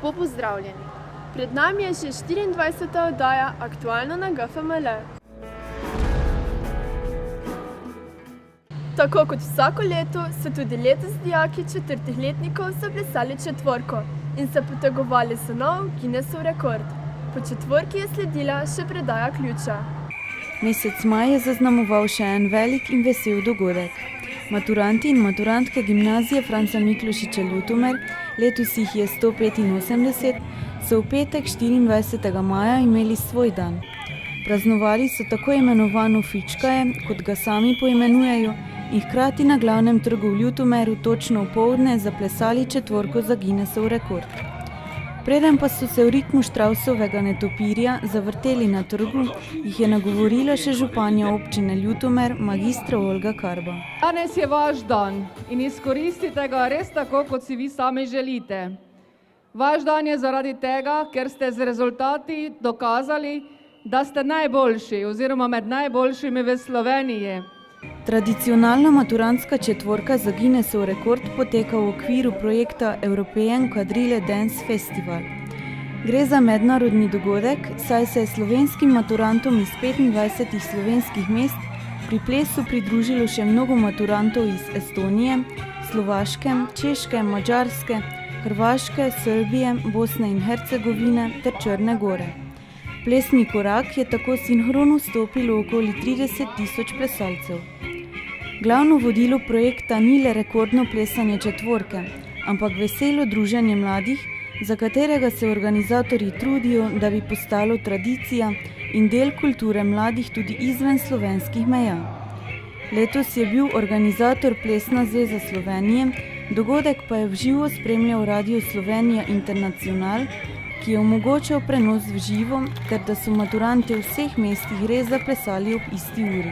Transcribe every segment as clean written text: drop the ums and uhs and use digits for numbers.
Lepo pozdravljeni. Pred nami je že 24. oddaja Aktualno na GFML. Tako kot vsako leto so tudi letos dijaki četrtih letnikov zaplesali četvorko in se potegovali za nov Guinnessov rekord. Po četvorki je sledila še predaja ključa. Mesec maj je zaznamoval še en velik in vesel dogodek. Maturanti in maturantke gimnazije Franca Miklošiča Ljutomer, letos jih je 185, so v petek 24. maja imeli svoj dan. Praznovali so tako imenovano fičkaje, kot ga sami poimenujejo, in hkrati na glavnem trgu v Ljutomeru točno v poldne zaplesali četvorko za Guinnessov rekord. Preden pa so se v ritmu Štravsovega netopirja zavrteli na trgu, jih je nagovorila še županja občine Ljutomer, magistra Olga Karba. Danes je vaš dan in izkoristite ga res tako, kot si vi sami želite. Vaš dan je zaradi tega, ker ste z rezultati dokazali, da ste najboljši oziroma med najboljšimi v Sloveniji. Tradicionalna maturantska četvorka za Guinnessov rekord poteka v okviru projekta European Quadrille Dance Festival. Gre za mednarodni dogodek, saj se je slovenskim maturantom iz 25 slovenskih mest pri plesu pridružilo še mnogo maturantov iz Estonije, Slovaške, Češke, Madžarske, Hrvaške, Srbije, Bosne in Hercegovine ter Črne Gore. Plesni korak je tako sinhrono vstopilo okoli 30.000 plesalcev. Glavno vodilo projekta ni le rekordno plesanje četvorke, ampak veselo druženje mladih, za katerega se organizatorji trudijo, da bi postalo tradicija in del kulture mladih tudi izven slovenskih meja. Letos je bil organizator Plesna zveza Slovenije, dogodek pa je v živo spremljal Radio Slovenija Internacional, ki je omogočal prenos v živo, ter da so maturanti v vseh mestih res zaplesali ob isti uri.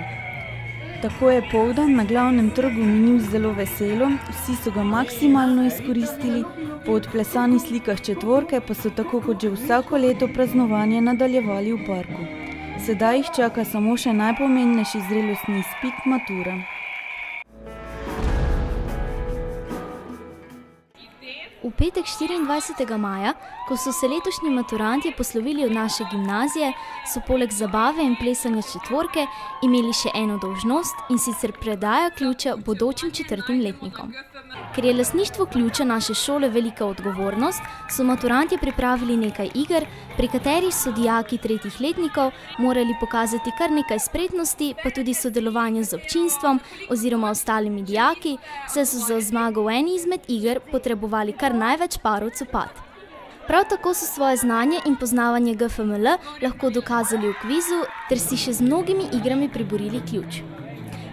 Tako je poldan na glavnem trgu minil zelo veselo, vsi so ga maksimalno izkoristili, po odplesanih slikah četvorke pa so tako kot že vsako leto praznovanje nadaljevali v parku. Sedaj jih čaka samo še najpomembnejši zrelostni izpit matura. V petek 24. maja, ko so se letošnji maturanti poslovili od naše gimnazije, so poleg zabave in plesanja četvorke imeli še eno dolžnost, in sicer predaja ključa bodočim četrtim letnikom. Ker je lastništvo ključa naše šole velika odgovornost, so maturanti pripravili nekaj iger, pri katerih so dijaki tretjih letnikov morali pokazati kar nekaj spretnosti, pa tudi sodelovanje z občinstvom oziroma ostalimi dijaki, saj so za zmago v eni izmed iger potrebovali kar največ parov copat. Prav tako so svoje znanje in poznavanje GFML lahko dokazali v kvizu ter si še z mnogimi igrami priborili ključ.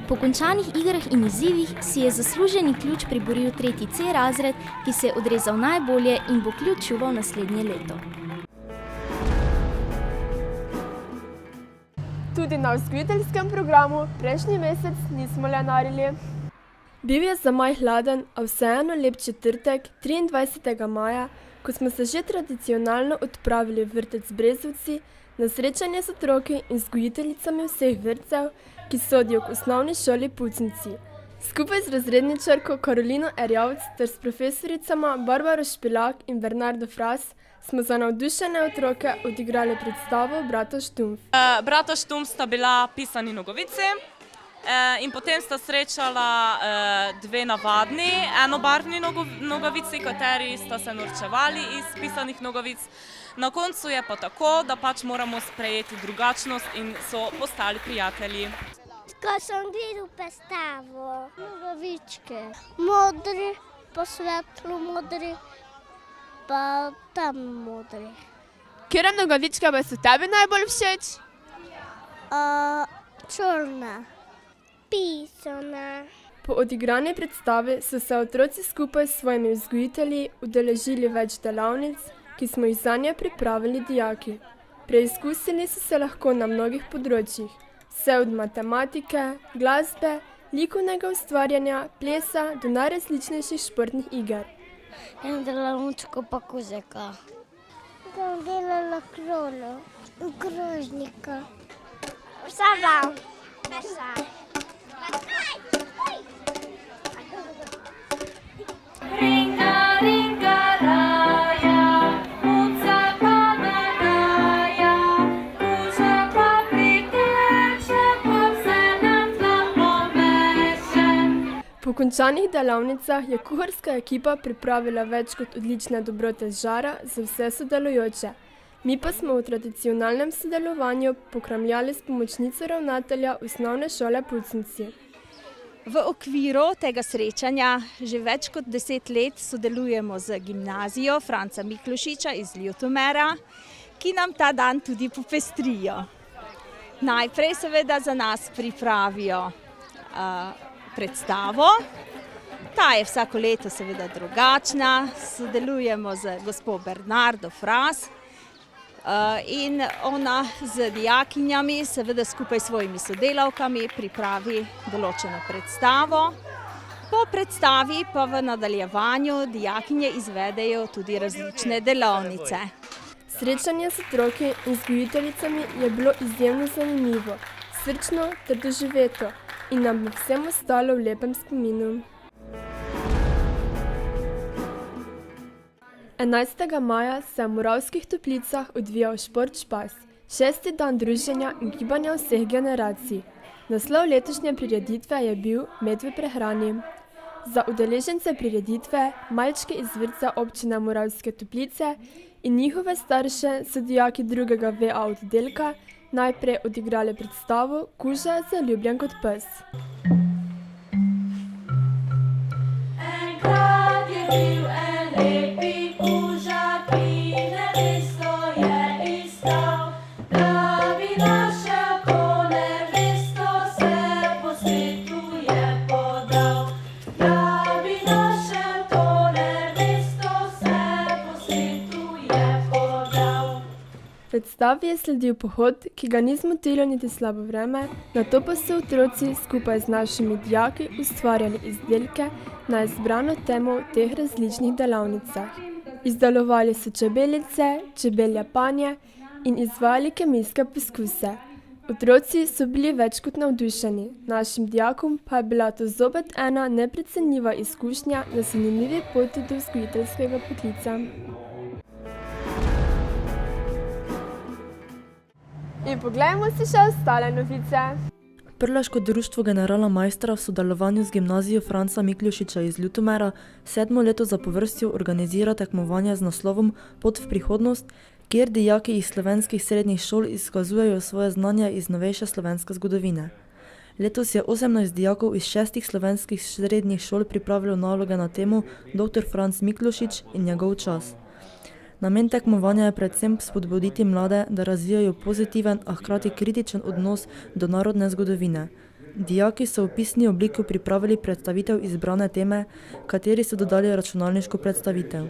Po končanih igrah in izzivih si je zasluženi ključ priboril 3. C razred, ki se je odrezal najbolje in bo ključ čuval naslednje leto. Tudi na vzgojiteljskem programu prejšnji mesec nismo lenarili. Bil je za maj hladen, a vseeno lep četrtek, 23. maja, ko smo se že tradicionalno odpravili v vrtec Brezovci na srečanje z otroki in vzgojiteljicami vseh vrtcev, ki sodijo k osnovni šoli Pucnici. Skupaj z razredničarko Karolino Erjavc ter s profesoricama Barbaro Špilak in Bernardo Fras smo za navdušene otroke odigrali predstavo Brata Štumf. Brata Štumf sta bila pisani nogavici in potem sta srečala dve navadni enobarvni nogavici, kateri sta se norčevali iz pisanih nogavic. Na koncu je pa tako, da pač moramo sprejeti drugačnost in so postali prijatelji. Ko sem gledal predstavo, nogavičke, modri, pa svetlo modri, pa tam modri. Katera nogavička pa so tebi najbolj všeč? Črna, pisana. Po odigrani predstavi so se otroci skupaj s svojimi vzgojitelji udeležili več delavnic, ki smo jih zanje pripravili dijaki. Preizkusili so se lahko na mnogih področjih, vse od matematike, glasbe, likovnega ustvarjanja, plesa do najrazličnejših športnih iger. Sem delala mučko pa kozeka. Sem delala krono, krožnika. Vsega. Ringa, ringa, raja, končanih delavnicah je kuharska ekipa pripravila več kot odlične dobrote z žara za vse sodelujoče. Mi pa smo v tradicionalnem sodelovanju pokramljali s pomočnico ravnatelja osnovne šole Pucnci. V okviru tega srečanja že več kot 10 let sodelujemo z gimnazijo Franca Miklošiča iz Ljutomera, ki nam ta dan tudi popestrijo. Najprej seveda za nas pripravijo predstavo. Ta je vsako leto seveda drugačna. Sodelujemo z gospo Bernardo Fras in ona z dijakinjami, seveda skupaj s svojimi sodelavkami, pripravi določeno predstavo. Po predstavi pa v nadaljevanju dijakinje izvedejo tudi različne delavnice. Srečanje s otroki in vzgojiteljicami je bilo izjemno zanimivo, srčno ter doživeto in nam bo vsem ostalo v lepem spominu. 11. maja se je v Moravskih Toplicah odvijal Šport Špas, 6. dan druženja in gibanja vseh generacij. Naslov letošnje prireditve je bil Med v prehrani. Za udeležence prireditve, malčke iz vrtca občine Moravske Toplice in njihove starše so dijaki 2. VA oddelka najprej odigrali predstavo Kuža zaljubljen kot pes. Enkrat je bil en lepi kuža, ki nevesto je iskal, da bi našel to nevesto, se po svetu je podal. Da bi našel to nevesto, se po svetu je podal. Predstavi je sledil pohod, ki ga ni zmotilo niti slabo vreme, nato pa so otroci skupaj z našimi dijaki ustvarjali izdelke na izbrano temo v teh različnih delavnicah. Izdelovali so čebelice, čebelje panje in izvajali kemijske poskuse. Otroci so bili več kot navdušeni, našim dijakom pa je bila to zopet ena neprecenljiva izkušnja na zanimivi poti do vzgojiteljskega poklica. In poglejmo si še ostale novice. Prleško društvo generala Majstra v sodelovanju z gimnazijo Franca Miklošiča iz Ljutomera 7. leto zapovrstjo organizira tekmovanje z naslovom Pot v prihodnost, kjer dijaki iz slovenskih srednjih šol izkazujejo svoje znanje iz novejše slovenske zgodovine. Letos je 18 dijakov iz 6 slovenskih srednjih šol pripravilo naloge na temo Dr. Franc Miklošič in njegov čas. Namen tekmovanja je predvsem spodbuditi mlade, da razvijajo pozitiven, a hkrati kritičen odnos do narodne zgodovine. Dijaki so v pisni obliki pripravili predstavitev izbrane teme, kateri so dodali računalniško predstavitev.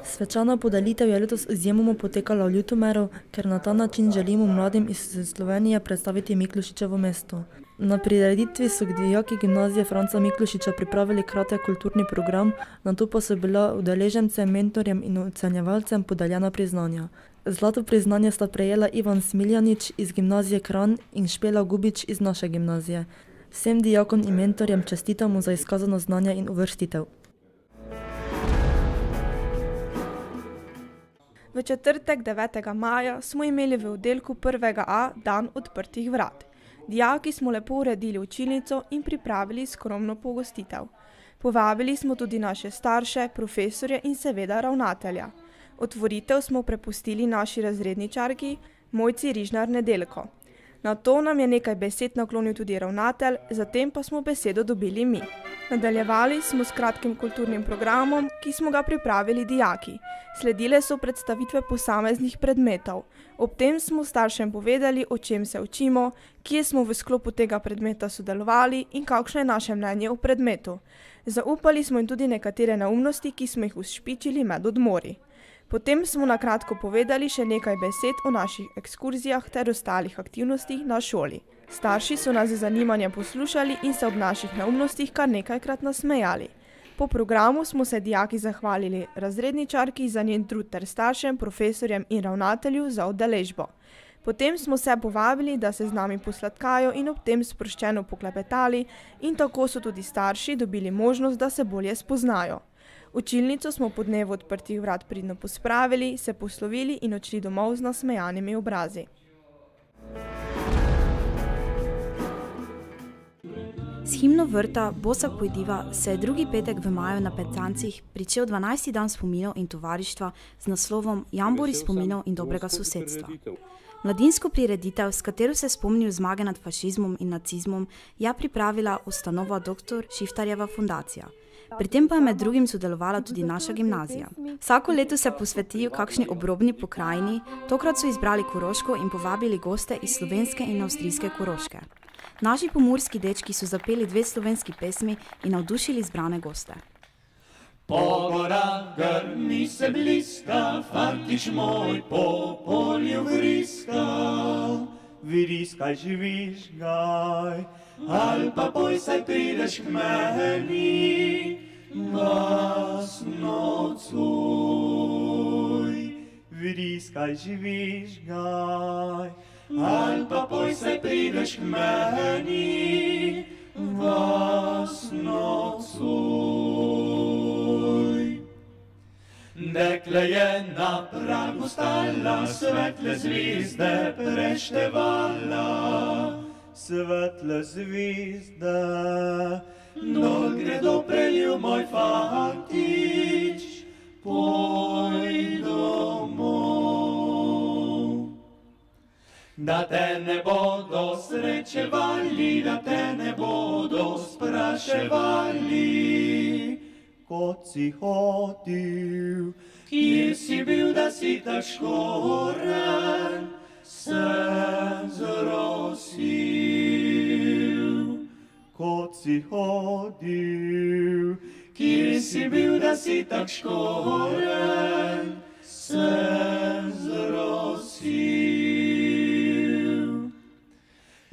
Svečana podelitev je letos izjemoma potekala v Ljutomeru, ker na ta način želimo mladim iz Slovenije predstaviti Miklošičevo mesto. Na prireditvi so dijaki gimnazije Franca Miklošiča pripravili kratek kulturni program, nato pa so bila udeležencem, mentorjem in ocenjevalcem podeljena priznanja. Zlato priznanje sta prejela Ivan Smiljanič iz gimnazije Kranj in Špela Gubič iz naše gimnazije. Vsem dijakom in mentorjem čestitamo za izkazano znanje in uvrstitev. V četrtek 9. maja smo imeli v oddelku 1A dan odprtih vrat. Dijaki smo lepo uredili učilnico in pripravili skromno pogostitev. Povabili smo tudi naše starše, profesorje in seveda ravnatelja. Otvoritev smo prepustili naši razredničarki Mojci Rižnar Nedeljko. Na to nam je nekaj besed naklonil tudi ravnatelj, zatem pa smo besedo dobili mi. Nadaljevali smo s kratkim kulturnim programom, ki smo ga pripravili dijaki. Sledile so predstavitve posameznih predmetov. Ob tem smo staršem povedali, o čem se učimo, kje smo v sklopu tega predmeta sodelovali in kakšno je naše mnenje o predmetu. Zaupali smo jim tudi nekatere neumnosti, ki smo jih ušpičili med odmori. Potem smo na kratko povedali še nekaj besed o naših ekskurzijah ter ostalih aktivnostih na šoli. Starši so nas z zanimanjem poslušali in se ob naših neumnostih kar nekajkrat nasmejali. Po programu smo se dijaki zahvalili razredničarki za njen trud ter staršem, profesorjem in ravnatelju za udeležbo. Potem smo se povabili, da se z nami posladkajo in ob tem sproščeno poklepetali in tako so tudi starši dobili možnost, da se bolje spoznajo. Učilnico smo po dnevu odprtih vrat pridno pospravili, se poslovili in odšli domov z nasmejanimi obrazi. S himno vrta Bosa pojdiva se je drugi petek v maju na Petancih pričel 12. dan spominov in tovarištva z naslovom Jambori spominov in dobrega sosedstva. Mladinsko prireditev, s katero se spomnijo zmage nad fašizmom in nacizmom, je pripravila ustanova Dr. Šiftarjeva fundacija. Pri tem pa je med drugim sodelovala tudi naša gimnazija. Vsako leto se posvetijo kakšni obrobni pokrajini, tokrat so izbrali Koroško in povabili goste iz slovenske in avstrijske Koroške. Naši pomurski dečki so zapeli 2 slovenski pesmi in navdušili zbrane goste. Po gorah grmi se bliska, fantič moj po polju vriska. Vriskaj, žvižgaj, ali pa boj saj prideš k meni, glasno cuj. Vriskaj, žvižgaj, ali pa boj saj prideš k meni, glasno cuj. Dekle je na pragu stala, svetle zvizde preštevala. Svetle zvizde, dol gredo prelju moj fantič, poj domov. Da te ne bodo srečevali, da te ne bodo spraševali, kot si hodil, kje si bil, da si tak škoren, se zrosil. Kot si hodil, kje si bil, da si tak škoren, se zrosil.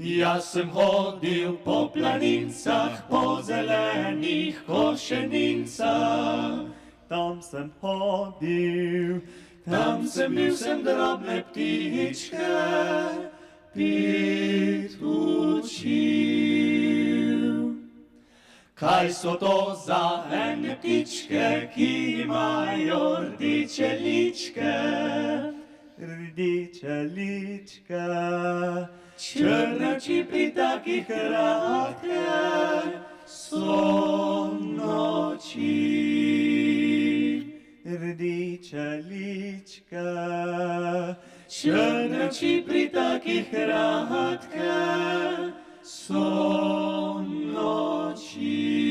Jaz sem hodil po planincah, po zelenih košenincah. Tam sem hodil, tam sem bil sem drobne ptičke, pit učil. Kaj so to za ene ptičke, ki imajo rdiče ličke? Rdiče ličke, črne oči pri takih kratke so noči. Rdiče ličke, črne oči pri takih kratke so noči.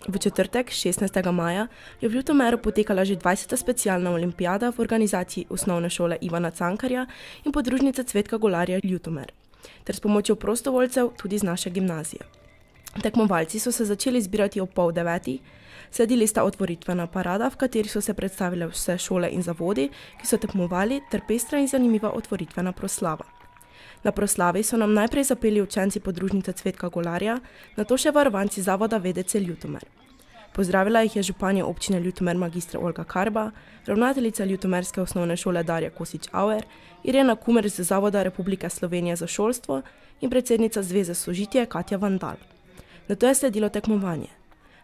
V četrtek, 16. maja, je v Ljutomeru potekala že 20. specialna olimpijada v organizaciji Osnovne šole Ivana Cankarja in podružnice Cvetka Golarja Ljutomer, ter s pomočjo prostovoljcev tudi z naše gimnazije. Tekmovalci so se začeli zbirati ob 8:30, sledili sta otvoritvena parada, v kateri so se predstavile vse šole in zavodi, ki so tekmovali, ter pestra in zanimiva otvoritvena proslava. Na proslavi so nam najprej zapeli učenci podružnice Cvetka Golarja, nato še varovanci zavoda Vedece Ljutomer. Pozdravila jih je županja občine Ljutomer magistra Olga Karba, ravnateljica Ljutomerske osnovne šole Darja Kosič-Auer, Irena Kumer z Zavoda Republike Slovenije za šolstvo in predsednica Zveze Sožitje Katja Vandal. Nato je sledilo tekmovanje.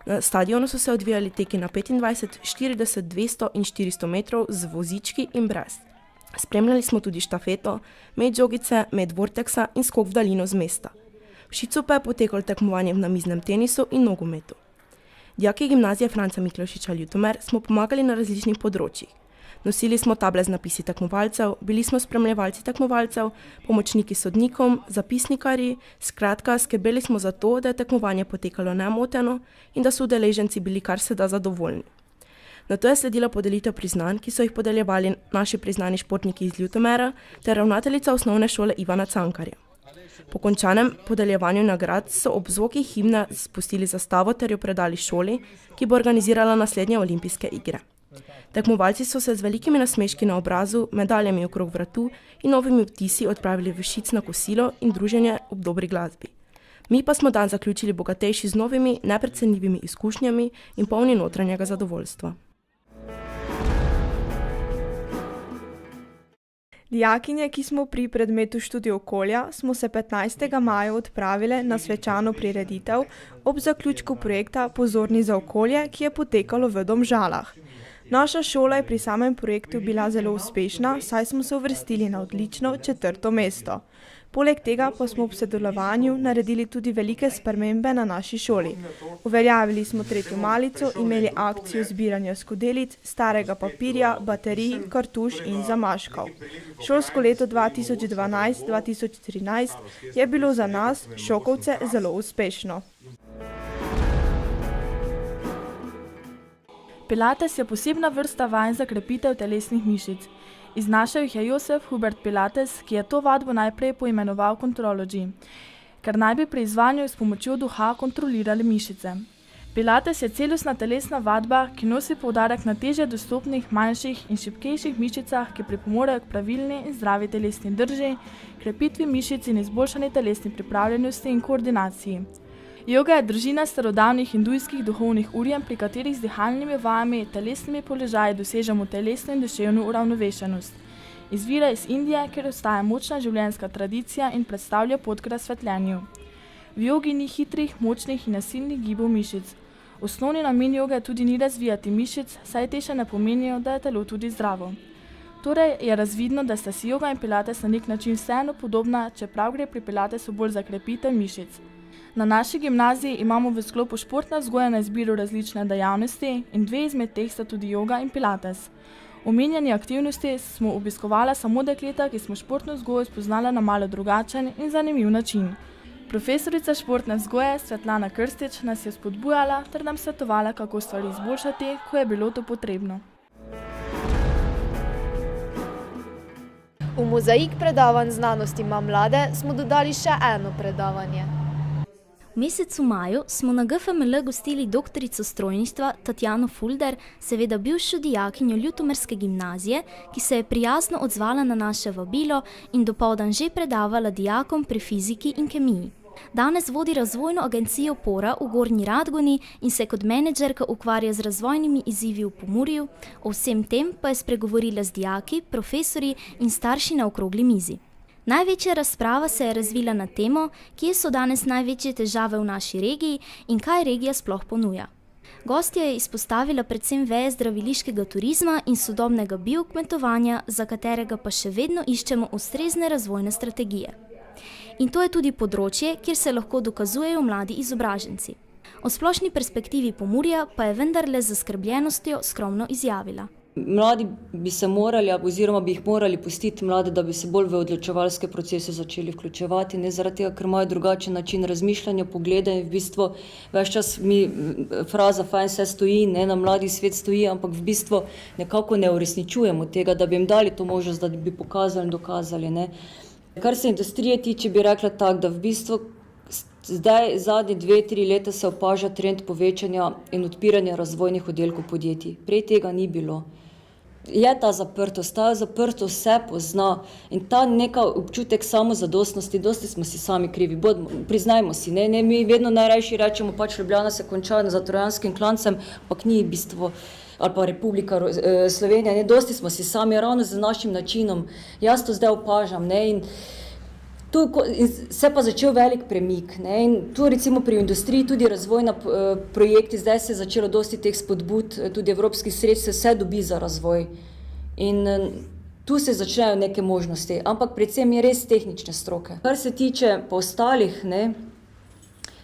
Na stadionu so se odvijali teki na 25, 40, 200 in 400 metrov z vozički in brez. Spremljali smo tudi štafeto, met žogice, met vorteksa in skok v daljino z mesta. V Šicu pa je potekalo tekmovanje v namiznem tenisu in nogometu. Dijaki gimnazije Franca Miklošiča Ljutomer smo pomagali na različnih področjih. Nosili smo table z napisi tekmovalcev, bili smo spremljevalci tekmovalcev, pomočniki sodnikom, zapisnikarji, skratka, skrbeli smo za to, da je tekmovanje potekalo nemoteno in da so udeleženci bili kar se da zadovoljni. Nato je sledila podelitev priznanj, ki so jih podeljevali naši priznani športniki iz Ljutomera ter ravnateljica osnovne šole Ivana Cankarja. Po končanem podeljevanju nagrad so ob zvokih himne spustili zastavo ter jo predali šoli, ki bo organizirala naslednje olimpijske igre. Tekmovalci so se z velikimi nasmeški na obrazu, medaljami okrog vratu in novimi vtisi odpravili v Šic na kosilo in druženje ob dobri glasbi. Mi pa smo dan zaključili bogatejši z novimi, neprecenljivimi izkušnjami in polni notranjega zadovoljstva. Dijakinje, ki smo pri predmetu študij okolja, smo se 15. maja odpravile na svečano prireditev ob zaključku projekta Pozorni za okolje, ki je potekalo v Domžalah. Naša šola je pri samem projektu bila zelo uspešna, saj smo se uvrstili na odlično 4. mesto. Poleg tega pa smo ob sodelovanju naredili tudi velike spremembe na naši šoli. Uveljavili smo 3. malico, imeli akcijo zbiranja skodelic, starega papirja, baterij, kartuš in zamaškov. Šolsko leto 2012-2013 je bilo za nas, šokovce, zelo uspešno. Pilates je posebna vrsta vaj za krepitev telesnih mišic. Iznašal jih je Josef Hubert Pilates, ki je to vadbo najprej poimenoval Contrology, ker naj bi pri izvajanju s pomočjo duha kontrolirali mišice. Pilates je celostna telesna vadba, ki nosi poudarek na težje dostopnih, manjših in šibkejših mišicah, ki pripomorejo k pravilni in zdravi telesni drži, krepitvi mišic in izboljšani telesni pripravljenosti in koordinaciji. Joga je družina starodavnih hindujskih duhovnih urjem, pri katerih z dihalnimi vajami, telesnimi položaji dosežemo telesno in duševno uravnovešenost. Izvira iz Indije, kjer ostaja močna življenjska tradicija in predstavlja pot k razsvetljenju. V jogi ni hitrih, močnih in nasilnih gibov mišic. Osnovni namen joge tudi ni razvijati mišic, saj te še ne pomenijo, da je telo tudi zdravo. Torej je razvidno, da sta si joga in pilates na nek način vseeno podobna, čeprav gre pri pilatesu bolj za krepitev mišic. Na naši gimnaziji imamo v sklopu športne vzgoje na izbiro različne dejavnosti in 2 izmed teh sta tudi joga in pilates. Omenjeni aktivnosti smo obiskovala samo dekleta, ki smo športno vzgojo spoznala na malo drugačen in zanimiv način. Profesorica športne vzgoje Svetlana Krstič nas je spodbujala ter nam svetovala, kako stvari izboljšati, ko je bilo to potrebno. V mozaik predavanj znanosti ima mlade smo dodali še eno predavanje. V mesecu maju smo na GFML gostili doktorico strojništva Tatjano Fulder, seveda bivšo dijakinjo ljutomerske gimnazije, ki se je prijazno odzvala na naše vabilo in dopoldan že predavala dijakom pri fiziki in kemiji. Danes vodi razvojno agencijo Pora v Gornji Radgoni in se kot menedžerka ukvarja z razvojnimi izzivi v Pomurju, o vsem tem pa je spregovorila z dijaki, profesorji in starši na okrogli mizi. Največja razprava se je razvila na temo, kje so danes največje težave v naši regiji in kaj regija sploh ponuja. Gostja je izpostavila predvsem veje zdraviliškega turizma in sodobnega biokmetovanja, za katerega pa še vedno iščemo ustrezne razvojne strategije. In to je tudi področje, kjer se lahko dokazujejo mladi izobraženci. O splošni perspektivi Pomurja pa je vendarle z zaskrbljenostjo skromno izjavila. Mladi bi se morali, oziroma bi jih morali pustiti mlade, da bi se bolj v odločevalske procese začeli vključevati, ne zaradi tega, ker imajo drugačen način razmišljanja, pogleda in v bistvu ves čas mi fraza fajn se stoji, ne, na mladi svet stoji, ampak v bistvu nekako ne uresničujemo tega, da bi jim dali to možnost, da bi pokazali in dokazali, ne. Kar se industrije tiče, bi rekla tako, da v bistvu zdaj zadnje 2-3 leta se opaža trend povečanja in odpiranja razvojnih oddelkov podjetij. Prej tega ni bilo. Je ta zaprtost se pozna in ta neka občutek samozadostnosti, dosti smo si sami krivi, priznajmo si, ne, mi vedno najrajši rečemo, pač Ljubljana se konča za trojanskim klancem, ampak ni bistvo, ali pa Republika Slovenija, ne, dosti smo si sami, ravno z našim načinom, jaz to zdaj opažam, ne, in tu se pa začel velik premik, ne, in tu recimo pri industriji tudi razvojna projekti, zdaj se je začelo dosti teh spodbud, tudi evropskih sredstev, vse dobi za razvoj. In tu se začnejo neke možnosti, ampak predvsem je res tehnične stroke. Kar se tiče pa ostalih, ne,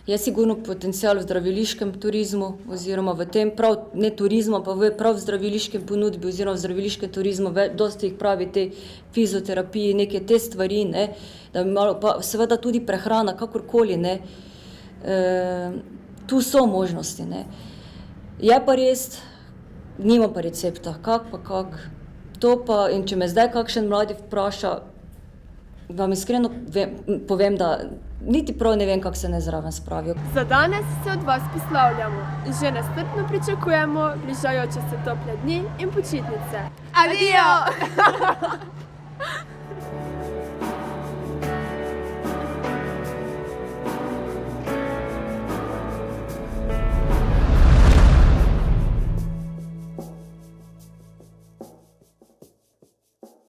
je sigurno potencial v zdraviliškem turizmu, oziroma v tem prav, ne turizma, pa prav v zdraviliškem ponudbi, oziroma v zdraviliškem turizmu, dosti jih pravi te fizioterapiji, neke te stvari, ne, da bi malo, pa seveda tudi prehrana, kakorkoli, ne, tu so možnosti, ne. Je pa res, nima pa recepta, kak, to pa, in če me zdaj kakšen mladi vpraša, vam iskreno povem, da niti prav ne vem, kako se ne zraven spravijo. Za danes se od vas poslavljamo. Že nestrpno pričakujemo bližajoče se tople dni in počitnice. Adijo!